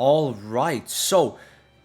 Alright, so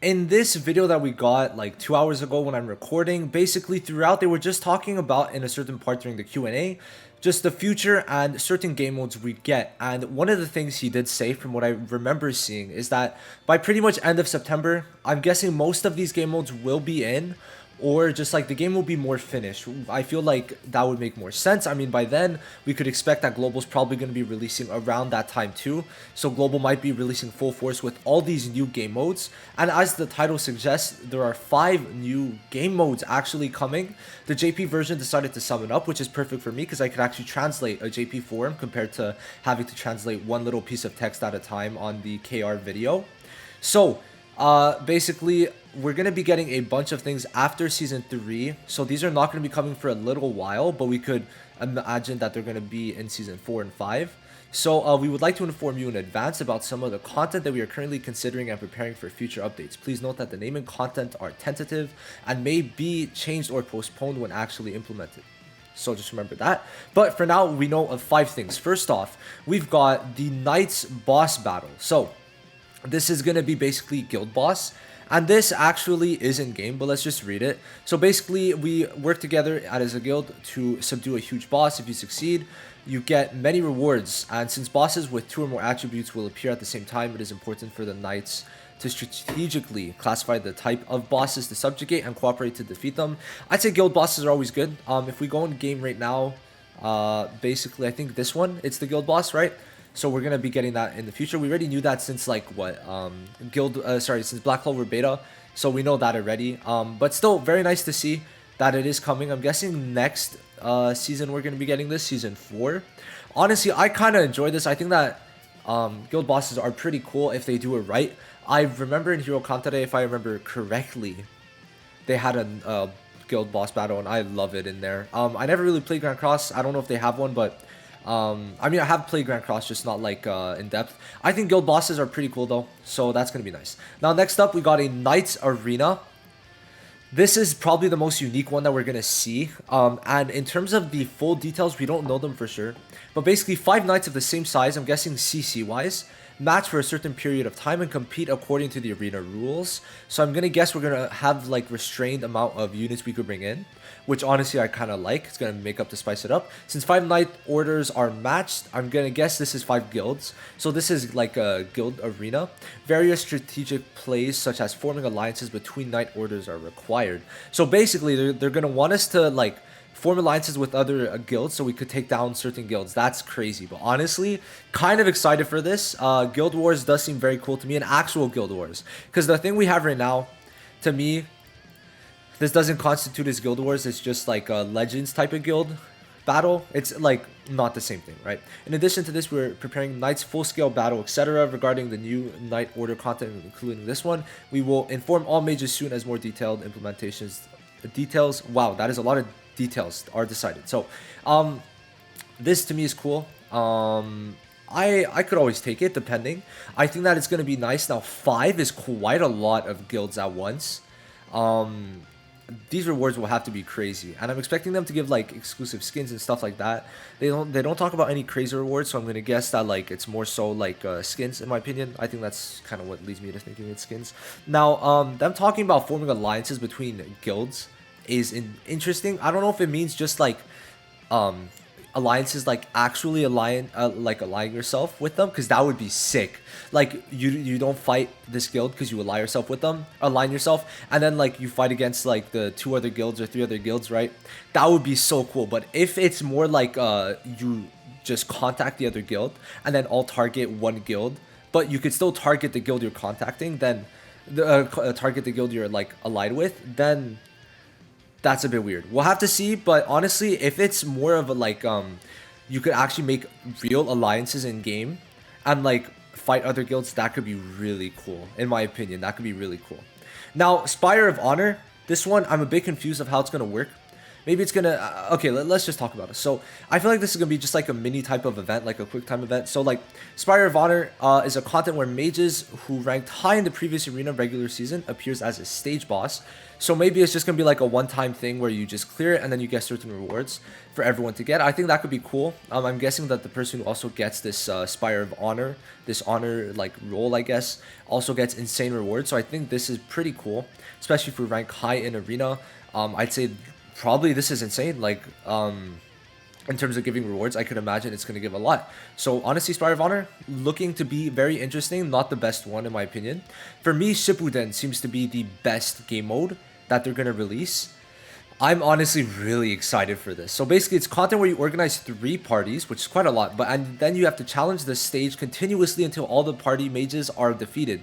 in this video that we got like 2 hours ago when I'm recording, basically throughout they were just talking about in a certain part during the Q&A, just the future and certain game modes we get. And one of the things he did say from what I remember seeing is that by pretty much end of September, I'm guessing most of these game modes will be in, or just like the game will be more finished. I feel like that would make more sense. I mean, by then we could expect that Global's probably going to be releasing around that time too, so Global might be releasing full force with all these new game modes. And as the title suggests, there are 5 new game modes actually coming. The JP version decided to sum it up, which is perfect for me because I could actually translate a JP forum compared to having to translate one little piece of text at a time on the KR video. So basically we're going to be getting a bunch of things after season 3, so these are not going to be coming for a little while, but we could imagine that they're going to be in season 4 and 5. So we would like to inform you in advance about some of the content that we are currently considering and preparing for future updates. Please note that the name and content are tentative and may be changed or postponed when actually implemented. So just remember that. But for now, we know of 5 things. First off, we've got the Knights boss battle. So this is going to be basically guild boss, and this actually is in game, but let's just read it. So basically we work together as a guild to subdue a huge boss. If you succeed, you get many rewards, and since bosses with 2 or more attributes will appear at the same time, it is important for the knights to strategically classify the type of bosses to subjugate and cooperate to defeat them. I'd say guild bosses are always good. If we go in game right now, basically I think this one, it's the guild boss, right? So we're gonna be getting that in the future. We already knew that since like what since Black Clover beta, so we know that already. But still very nice to see that it is coming. I'm guessing next season we're gonna be getting this, season 4. Honestly, I kind of enjoy this. I think that guild bosses are pretty cool if they do it right. I remember in Hero Kantare, if I remember correctly, they had a guild boss battle, and I love it in there. I never really played Grand Cross. I don't know if they have one, but I mean, I have played Grand Cross, just not like in depth. I think guild bosses are pretty cool though, so that's gonna be nice. Now next up, we got a Knights Arena. This is probably the most unique one that we're gonna see. And in terms of the full details, we don't know them for sure. But basically, 5 knights of the same size, I'm guessing CC wise, match for a certain period of time and compete according to the arena rules. So I'm gonna guess we're gonna have like restrained amount of units we could bring in, which honestly I kind of like. It's gonna make up to spice it up. Since 5 knight orders are matched, I'm gonna guess this is 5 guilds. So this is like a guild arena. Various strategic plays such as forming alliances between knight orders are required. So basically they're gonna want us to like form alliances with other guilds so we could take down certain guilds. That's crazy, but honestly kind of excited for this. Guild Wars does seem very cool to me, an actual Guild Wars, because the thing we have right now, to me, this doesn't constitute as Guild Wars. It's just like a Legends type of guild battle. It's like not the same thing, right? In addition to this, we're preparing Knights full-scale battle, etc. Regarding the new Knight Order content, including this one, we will inform all mages soon as more detailed implementations details. Wow, that is a lot of details are decided. So this to me is cool. I could always take it depending. I think that it's going to be nice. Now 5 is quite a lot of guilds at once. These rewards will have to be crazy, and I'm expecting them to give like exclusive skins and stuff like that. They don't talk about any crazy rewards, so I'm gonna guess that like it's more so like skins, in my opinion. I think that's kind of what leads me to thinking it's skins. Now them talking about forming alliances between guilds is interesting. I don't know if it means just like alliances, like actually aligning yourself with them, because that would be sick. Like you don't fight this guild because you align yourself with them, align yourself, and then like you fight against like the 2 other guilds or 3 other guilds, right? That would be so cool. But if it's more like you just contact the other guild and then all target one guild, but you could still target the guild you're contacting, then target the guild you're like allied with, then that's a bit weird. We'll have to see, but honestly, if it's more of a like you could actually make real alliances in game and like fight other guilds, that could be really cool. In my opinion, that could be really cool. Now, Spire of Honor, this one I'm a bit confused of how it's gonna work, maybe it's gonna okay, let's just talk about it. So I feel like this is gonna be just like a mini type of event, like a quick time event. So like Spire of Honor is a content where mages who ranked high in the previous arena regular season appears as a stage boss. So maybe it's just gonna be like a one-time thing where you just clear it and then you get certain rewards for everyone to get. I think that could be cool. I'm guessing that the person who also gets this Spire of Honor, this honor like role, I guess, also gets insane rewards. So I think this is pretty cool, especially if we rank high in arena. I'd say probably this is insane. Like in terms of giving rewards, I could imagine it's going to give a lot. So honestly, Spire of Honor looking to be very interesting. Not the best one in my opinion. For me, Shippuden seems to be the best game mode that they're going to release. I'm honestly really excited for this. So basically, it's content where you organize 3 parties, which is quite a lot, and then you have to challenge the stage continuously until all the party mages are defeated.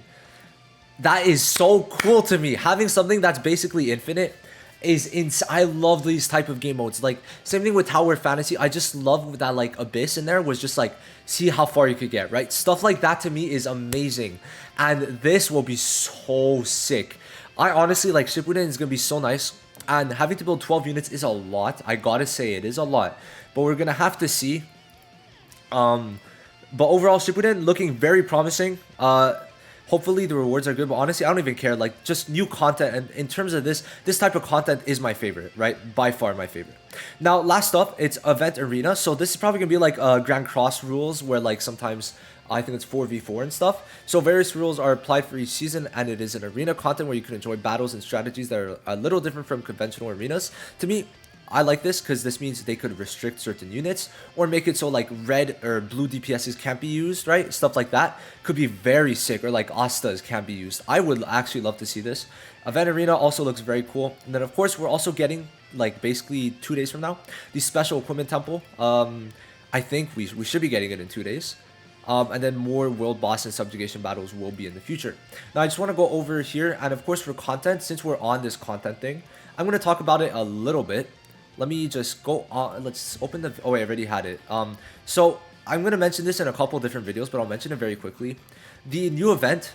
That is so cool to me. Having something that's basically infinite is I love these type of game modes. Like same thing with Tower Fantasy. I just love that like Abyss in there was just like see how far you could get, right? Stuff like that to me is amazing, and this will be so sick. I honestly like Shippuden is gonna be so nice, and having to build 12 units is a lot. I gotta say it is a lot, but we're gonna have to see. But overall, Shippuden looking very promising. Hopefully the rewards are good, but honestly, I don't even care. Like, just new content, and in terms of this type of content is my favorite, right? By far my favorite. Now, last up, it's Event Arena. So this is probably gonna be like Grand Cross rules, where like sometimes I think it's 4v4 and stuff. So various rules are applied for each season, and it is an arena content where you can enjoy battles and strategies that are a little different from conventional arenas. To me, I like this because this means they could restrict certain units or make it so like red or blue DPSs can't be used, right? Stuff like that could be very sick, or like Astas can't be used. I would actually love to see this. Event Arena also looks very cool. And then of course we're also getting like basically 2 days from now, the special equipment temple. I think we should be getting it in 2 days. And then more world boss and subjugation battles will be in the future. Now I just want to go over here, and of course for content, since we're on this content thing, I'm going to talk about it a little bit. Let me just go on. Let's open the. Oh wait, I already had it. So I'm gonna mention this in a couple different videos, but I'll mention it very quickly. The new event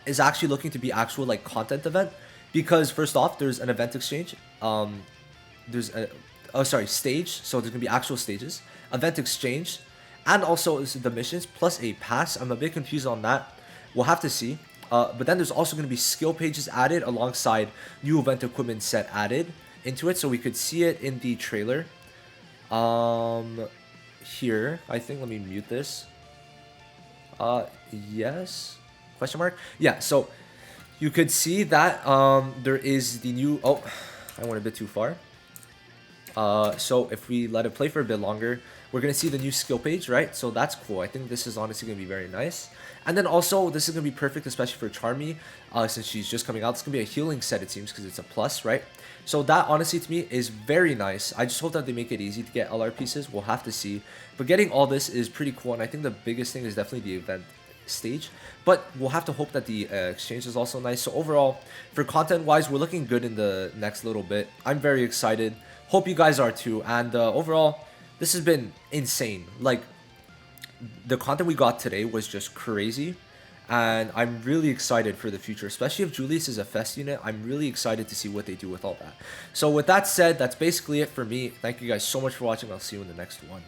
is actually looking to be actual like content event, because first off, there's an event exchange. There's a stage. So there's gonna be actual stages, event exchange, and also the missions plus a pass. I'm a bit confused on that. We'll have to see. But then there's also gonna be skill pages added alongside new event equipment set added into it, so we could see it in the trailer here. I think, let me mute this. Yes, question mark. Yeah, so you could see that there is the new, oh, I went a bit too far. So if we let it play for a bit longer, we're gonna see the new skill page, right? So that's cool. I think this is honestly gonna be very nice. And then also this is gonna be perfect, especially for Charmy, since she's just coming out. It's gonna be a healing set, it seems, because it's a plus, right? So that honestly to me is very nice. I just hope that they make it easy to get LR pieces. We'll have to see. But getting all this is pretty cool, and I think the biggest thing is definitely the event stage. But we'll have to hope that the exchange is also nice. So overall, for content wise, we're looking good in the next little bit. I'm very excited. Hope you guys are too. And overall, this has been insane. Like, the content we got today was just crazy, and I'm really excited for the future, especially if Julius is a fest unit. I'm really excited to see what they do with all that. So with that said, that's basically it for me. Thank you guys so much for watching. I'll see you in the next one.